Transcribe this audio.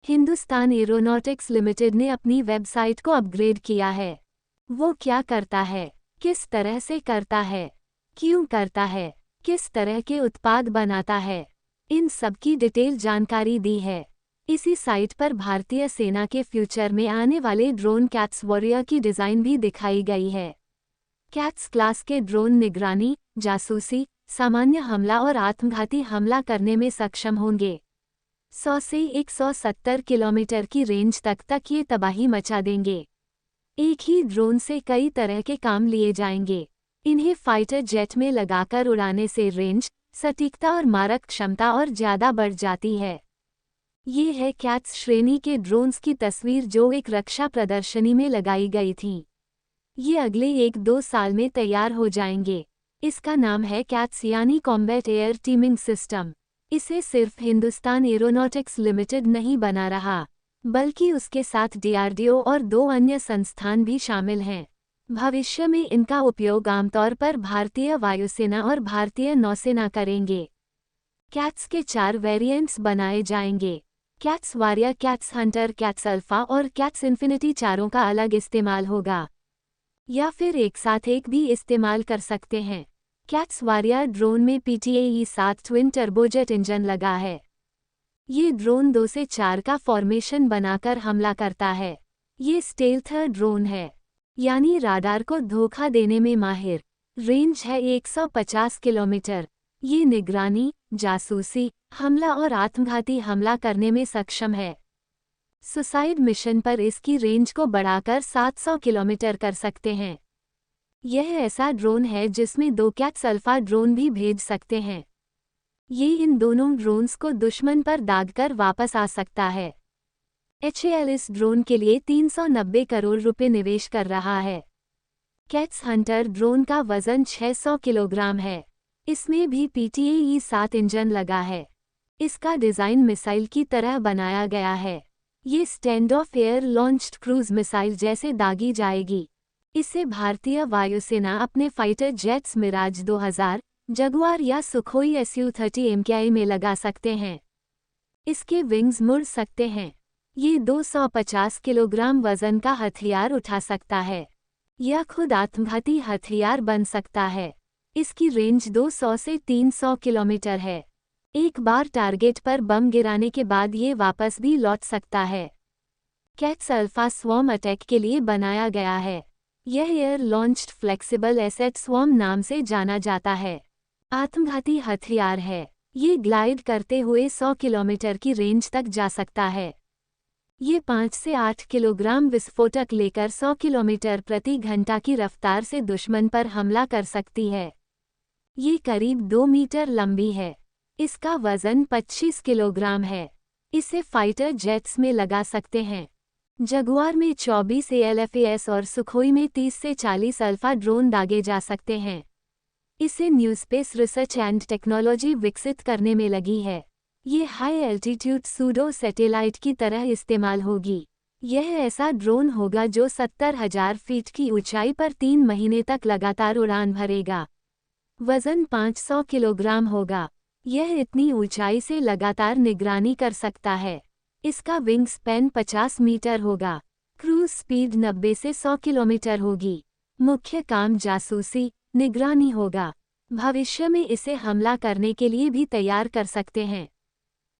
Hindustan aeronautics limited ने अपनी website को अपग्रेड किया है। वो क्या करता है, किस तरह से करता है, क्यों करता है, किस तरह के उत्पाद बनाता है, इन सब की डिटेल जानकारी दी है। इसी साइट पर भारतीय सेना के फ्यूचर में आने वाले ड्रोन कैट्स वॉरियर की डिज़ाइन भी दिखाई गई है। कैट्स क्लास के ड्रोन निगरानी, जासूसी, सामान्य हमला और आत्मघाती हमला करने में सक्षम होंगे। 100 से 170 किलोमीटर की रेंज तक ये तबाही मचा देंगे। एक ही ड्रोन से कई तरह के काम लिए जाएंगे। इन्हें फाइटर जेट में लगाकर उड़ाने से रेंज, सटीकता और मारक क्षमता और ज़्यादा बढ़ जाती है। ये है कैट्स श्रेणी के ड्रोन्स की तस्वीर जो एक रक्षा प्रदर्शनी में लगाई गई थी। ये अगले 1-2 साल में तैयार हो जाएंगे। इसका नाम है कैट्स यानी कॉम्बैट एयर टीमिंग सिस्टम। इसे सिर्फ हिंदुस्तान एरोनॉटिक्स लिमिटेड नहीं बना रहा, बल्कि उसके साथ डीआरडीओ और 2 अन्य संस्थान भी शामिल हैं। भविष्य में इनका उपयोग आमतौर पर भारतीय वायुसेना और भारतीय नौसेना करेंगे। कैट्स के 4 वेरिएंट्स बनाए जाएंगे। Cats warrior, cats Hunter, cats alpha और कैट्स इन्फिनिटी चारों का अलग इस्तेमाल होगा, या फिर एक साथ एक भी इस्तेमाल कर सकते हैं। कैट्स वॉरियर ड्रोन में PTAE-7 ट्विन टर्बोजेट इंजन लगा है। ये ड्रोन 2 से 4 का फॉर्मेशन बनाकर हमला करता है। ये स्टेल्थर ड्रोन है, यानी राडार को धोखा देने में माहिर। रेंज है 150 किलोमीटर। ये निगरानी, जासूसी, हमला और आत्मघाती हमला करने में सक्षम है। सुसाइड मिशन पर इसकी रेंज को बढ़ाकर 700 किलोमीटर कर सकते हैं। यह ऐसा ड्रोन है जिसमें 2 कैट्स अल्फा ड्रोन भी भेज सकते हैं। ये इन दोनों ड्रोन्स को दुश्मन पर दागकर वापस आ सकता है। HAL इस ड्रोन के लिए 390 करोड़ रुपए निवेश कर रहा है। कैट्स हंटर ड्रोन का वजन 600 किलोग्राम है। इसमें भी PTAE-7 इंजन लगा है। इसका डिज़ाइन मिसाइल की तरह बनाया गया है। ये stand of air launched cruise missile जैसे दागी जाएगी। इसे भारतीय वायुसेना अपने फाइटर जेट्स मिराज 2000, जगुआर या सुखोई Su-30 MKI में लगा सकते हैं। इसके विंग्स मुड़ सकते हैं। ये 250 किलोग्राम वजन का हथियार उठा सकता है। यह खुद आत्मघाती हथियार बन सकता है। इसकी रेंज 200 से 300 किलोमीटर है। एक बार टारगेट पर बम गिराने के बाद ये वापस भी लौट सकता है। कैट्स अल्फा स्वॉर्म अटैक के लिए बनाया गया है। यह air launched flexible asset swarm नाम से जाना जाता है। आत्मघाती हथियार है। ये ग्लाइड करते हुए 100 किलोमीटर की रेंज तक जा सकता है। ये 5 से 8 किलोग्राम विस्फोटक लेकर 100 किलोमीटर प्रति घंटा की रफ्तार से दुश्मन पर हमला कर सकती है। ये करीब 2 मीटर लंबी है। इसका वजन 25 किलोग्राम है। इसे फाइटर जेट्स में लगा सकते हैं। जगुआर में 24 ALFAS और सुखोई में 30 से 40 अल्फा ड्रोन दागे जा सकते हैं। इसे new space research and technology विकसित करने में लगी है। ये हाई एल्टीट्यूड सूडो सैटेलाइट की तरह इस्तेमाल होगी। यह ऐसा ड्रोन होगा जो 70,000 फीट की ऊंचाई पर 3 महीने तक लगातार उड़ान भरेगा। वजन 500 किलोग्राम होगा। यह इतनी ऊंचाई से लगातार निगरानी कर सकता है। इसका विंग स्पैन 50 मीटर होगा। क्रूज स्पीड 90 से 100 किलोमीटर होगी। मुख्य काम जासूसी, निगरानी होगा। भविष्य में इसे हमला करने के लिए भी तैयार कर सकते हैं।